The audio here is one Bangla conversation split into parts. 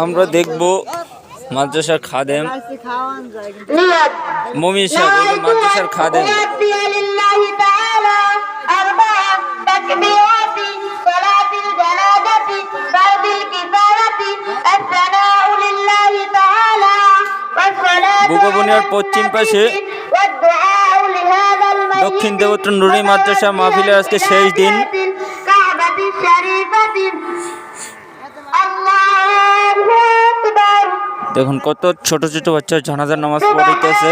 আমরা দেখব মাদ্রাসার খাদেম মমিন সাহেব, মাদ্রাসার খাদেম। বুকবনিয়ার পশ্চিম পাশে দক্ষিণ দেবত্র নুরি মাদ্রাসা মাহফিলের আজকে শেষ দিন। দেখুন কত ছোট ছোট বাচ্চা জানাজার নামাজ পড়িতেছে।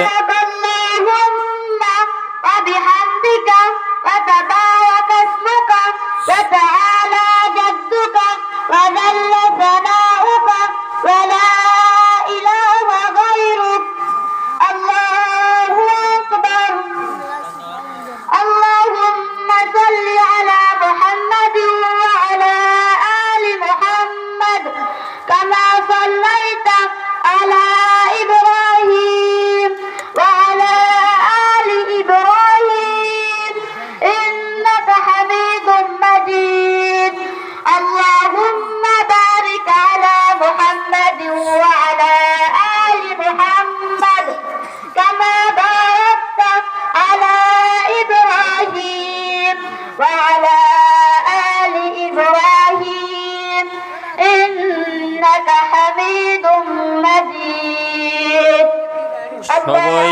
সবাই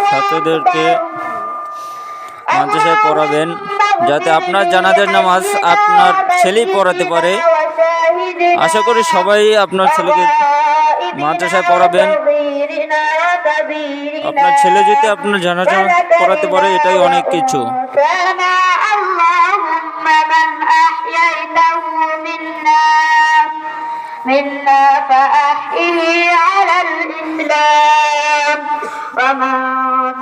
ছাত্রদেরকে মাদ্রাসায় পড়াবেন, যাতে আপনার জানাজার নামাজ আপনার ছেলেই পড়াতে পারে। আশা করি সবাই আপনার ছেলেকে মাদ্রাসায় পড়াবেন। আপনার ছেলে যদি আপনার জানাজা পড়াতে পারে, এটাই অনেক কিছু। منا فأحيه على الإسلام ومن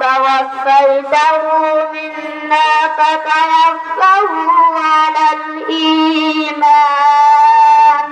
توفيته منا فتوفه